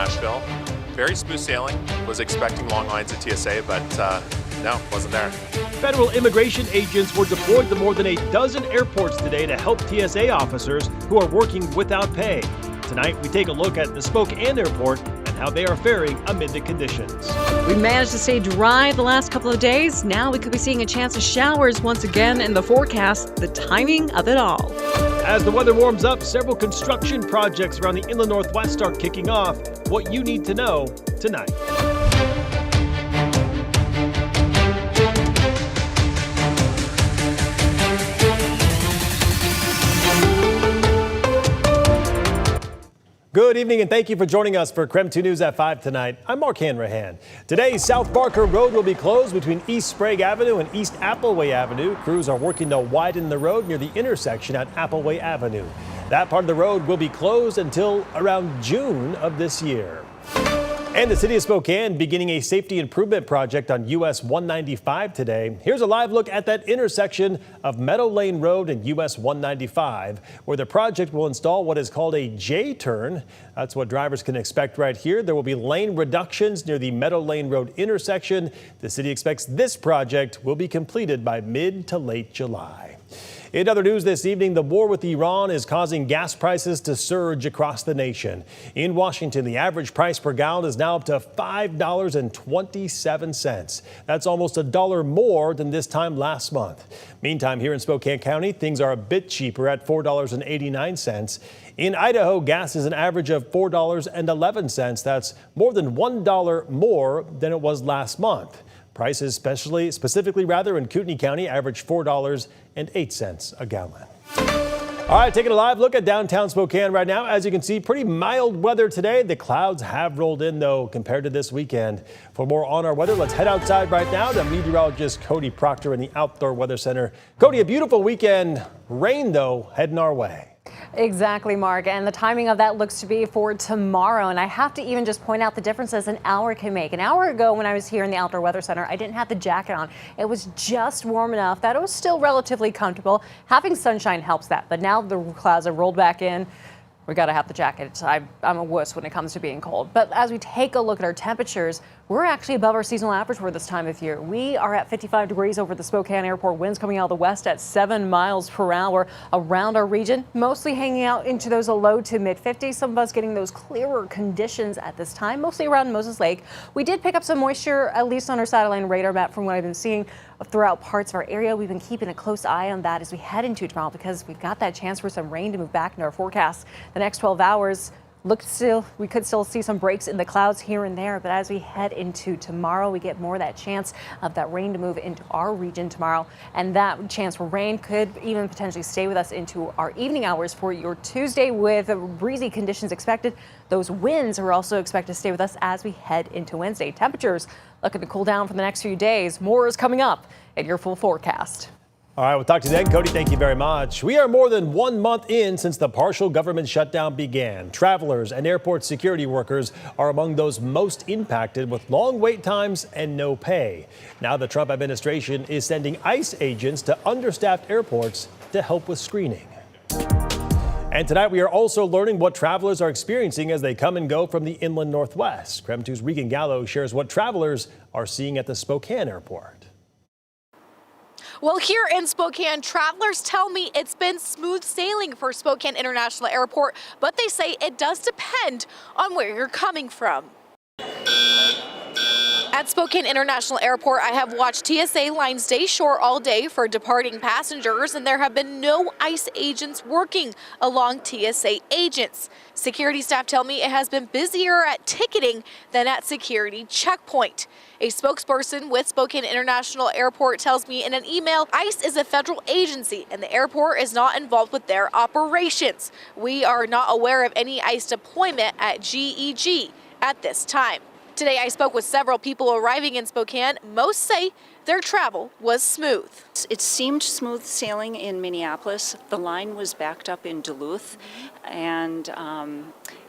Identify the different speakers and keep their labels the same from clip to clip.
Speaker 1: Nashville. Very smooth sailing. Was expecting long lines at TSA, but no, wasn't there.
Speaker 2: Federal immigration agents were deployed to more than a dozen airports today to help TSA officers who are working without pay. Tonight, we take a look at the Spokane airport and how they are faring amid the conditions.
Speaker 3: We managed to stay dry the last couple of days. Now we could be seeing a chance of showers once again in the forecast. The timing of it all.
Speaker 2: As the weather warms up, several construction projects around the inland Northwest are kicking off. What you need to know tonight. Good evening and thank you for joining us for KREM 2 News at 5 tonight. I'm Mark Hanrahan. Today, South Barker Road will be closed between East Sprague Avenue and East Appleway Avenue. Crews are working to widen the road near the intersection at Appleway Avenue. That part of the road will be closed until around June of this year. And the city of Spokane beginning a safety improvement project on US 195 today. Here's a live look at that intersection of Meadow Lane Road and US 195, where the project will install what is called a J-turn. That's what drivers can expect right here. There will be lane reductions near the Meadow Lane Road intersection. The city expects this project will be completed by mid to late July. In other news this evening, the war with Iran is causing gas prices to surge across the nation. In Washington, the average price per gallon is now up to $5.27. That's almost $1 more than this time last month. Meantime, here in Spokane County, things are a bit cheaper at $4.89. In Idaho, gas is an average of $4.11. That's more than $1 more than it was last month. Prices specifically in Kootenai County average $4.08 a gallon. All right, taking a live look at downtown Spokane right now. As you can see, pretty mild weather today. The clouds have rolled in, though, compared to this weekend. For more on our weather, let's head outside right now to meteorologist Cody Proctor in the Outdoor Weather Center. Cody, a beautiful weekend. Rain, though, heading our way.
Speaker 4: Exactly, Mark. And the timing of that looks to be for tomorrow. And I have to even just point out the differences an hour can make. An hour ago when I was here in the Outdoor Weather Center, I didn't have the jacket on. It was just warm enough that it was still relatively comfortable. Having sunshine helps that. But now the clouds have rolled back in. We got to have the jacket. I'm a wuss when it comes to being cold. But as we take a look at our temperatures, we're actually above our seasonal average for this time of year. We are at 55 degrees over the Spokane Airport. Winds coming out of the west at 7 miles per hour around our region, mostly hanging out into those low to mid 50s. Some of us getting those clearer conditions at this time, mostly around Moses Lake. We did pick up some moisture, at least on our satellite radar map from what I've been seeing throughout parts of our area. We've been keeping a close eye on that as we head into tomorrow because we've got that chance for some rain to move back into our forecast. The next 12 hours. We could still see some breaks in the clouds here and there, but as we head into tomorrow, we get more of that chance of that rain to move into our region tomorrow. And that chance for rain could even potentially stay with us into our evening hours for your Tuesday with breezy conditions expected. Those winds are also expected to stay with us as we head into Wednesday. Temperatures looking to cool down for the next few days. More is coming up in your full forecast.
Speaker 2: All right, we'll talk to you then. Cody, thank you very much. We are more than 1 month in since the partial government shutdown began. Travelers and airport security workers are among those most impacted with long wait times and no pay. Now the Trump administration is sending ICE agents to understaffed airports to help with screening. And tonight we are also learning what travelers are experiencing as they come and go from the inland Northwest. KREM 2's Regan Gallo shares what travelers are seeing at the Spokane airport.
Speaker 5: Well, here in Spokane, travelers tell me it's been smooth sailing for Spokane International Airport, but they say it does depend on where you're coming from. At Spokane International Airport, I have watched TSA lines stay short all day for departing passengers, and there have been no ICE agents working along TSA agents. Security staff tell me it has been busier at ticketing than at security checkpoint. A spokesperson with Spokane International Airport tells me in an email, ICE is a federal agency and the airport is not involved with their operations. We are not aware of any ICE deployment at GEG at this time. Today I spoke with several people arriving in Spokane. Most say their travel was smooth.
Speaker 6: It seemed smooth sailing in Minneapolis. The line was backed up in Duluth, and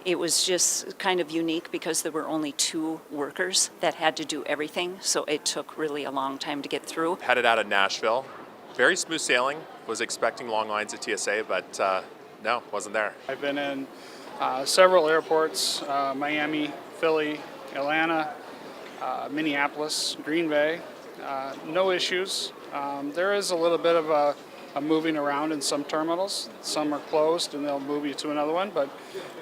Speaker 6: it was just kind of unique because there were only 2 workers that had to do everything, so it took really a long time to get through.
Speaker 1: Headed out of Nashville. Very smooth sailing. Was expecting long lines at TSA, but no, wasn't there.
Speaker 7: I've been in Several airports, Miami, Philly, Atlanta, Minneapolis, Green Bay, no issues. There is a little bit of a moving around in some terminals. Some are closed and they'll move you to another one, but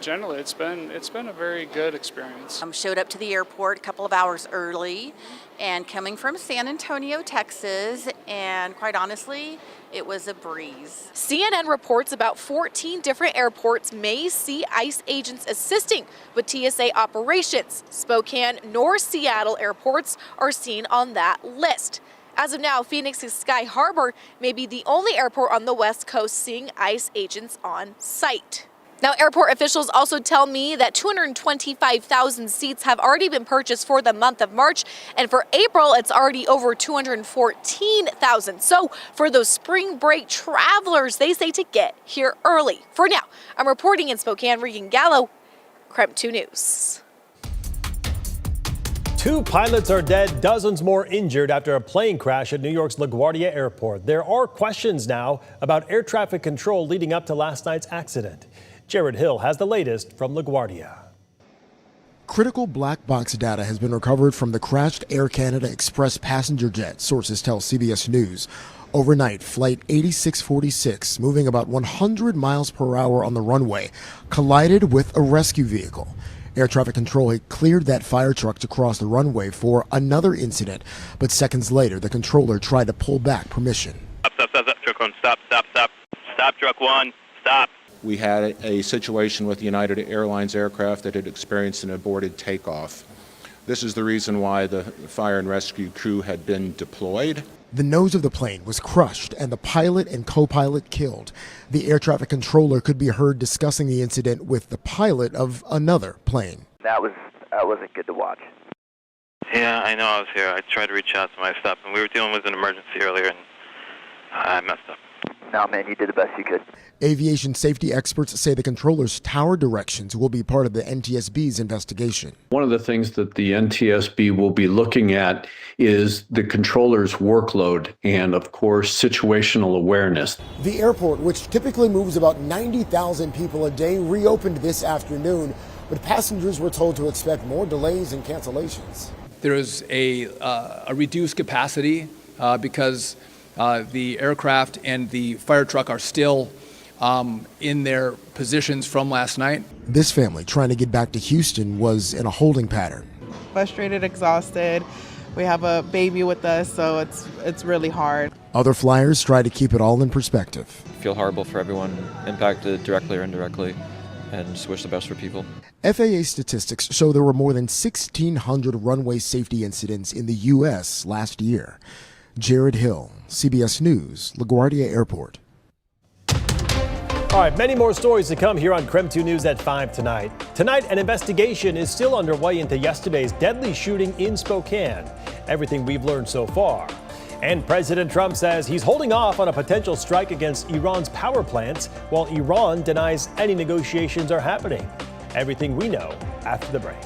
Speaker 7: generally it's been a very good experience.
Speaker 8: Showed up to the airport a couple of hours early and coming from San Antonio, Texas, and quite honestly, it was a breeze.
Speaker 5: CNN reports about 14 different airports may see ICE agents assisting with TSA operations. Spokane nor Seattle airports are seen on that list. As of now, Phoenix's Sky Harbor may be the only airport on the West Coast seeing ICE agents on site. Now, airport officials also tell me that 225,000 seats have already been purchased for the month of March, and for April, it's already over 214,000. So for those spring break travelers, they say to get here early. For now, I'm reporting in Spokane, Regan Gallo, KREM 2 News.
Speaker 2: 2 pilots are dead, dozens more injured after a plane crash at New York's LaGuardia Airport. There are questions now about air traffic control leading up to last night's accident. Jared Hill has the latest from LaGuardia.
Speaker 9: Critical black box data has been recovered from the crashed Air Canada Express passenger jet, sources tell CBS News. Overnight, Flight 8646, moving about 100 miles per hour on the runway, collided with a rescue vehicle. Air traffic control had cleared that fire truck to cross the runway for another incident, but seconds later, the controller tried to pull back permission.
Speaker 10: Stop, truck one, stop, truck one, stop.
Speaker 11: We had a situation with United Airlines aircraft that had experienced an aborted takeoff. This is the reason why the fire and rescue crew had been deployed.
Speaker 9: The nose of the plane was crushed and the pilot and co-pilot killed. The air traffic controller could be heard discussing the incident with the pilot of another plane.
Speaker 12: That wasn't good to watch.
Speaker 10: Yeah, I know I was here. I tried to reach out to my stuff, and we were dealing with an emergency earlier, and I messed up.
Speaker 12: No, man, you did the best you could.
Speaker 9: Aviation safety experts say the controller's tower directions will be part of the NTSB's investigation.
Speaker 13: One of the things that the NTSB will be looking at is the controller's workload and, of course, situational awareness.
Speaker 9: The airport, which typically moves about 90,000 people a day, reopened this afternoon, but passengers were told to expect more delays and cancellations.
Speaker 14: There is a reduced capacity because the aircraft and the fire truck are still in their positions from last night.
Speaker 9: This family trying to get back to Houston was in a holding pattern.
Speaker 15: Frustrated, exhausted. We have a baby with us, so it's really hard.
Speaker 9: Other flyers try to keep it all in perspective.
Speaker 16: Feel horrible for everyone impacted directly or indirectly, and just wish the best for people.
Speaker 9: FAA statistics show there were more than 1,600 runway safety incidents in the U.S. last year. Jared Hill, CBS News, LaGuardia Airport.
Speaker 2: All right, many more stories to come here on KREM 2 News at 5 tonight. Tonight, an investigation is still underway into yesterday's deadly shooting in Spokane. Everything we've learned so far. And President Trump says he's holding off on a potential strike against Iran's power plants while Iran denies any negotiations are happening. Everything we know after the break.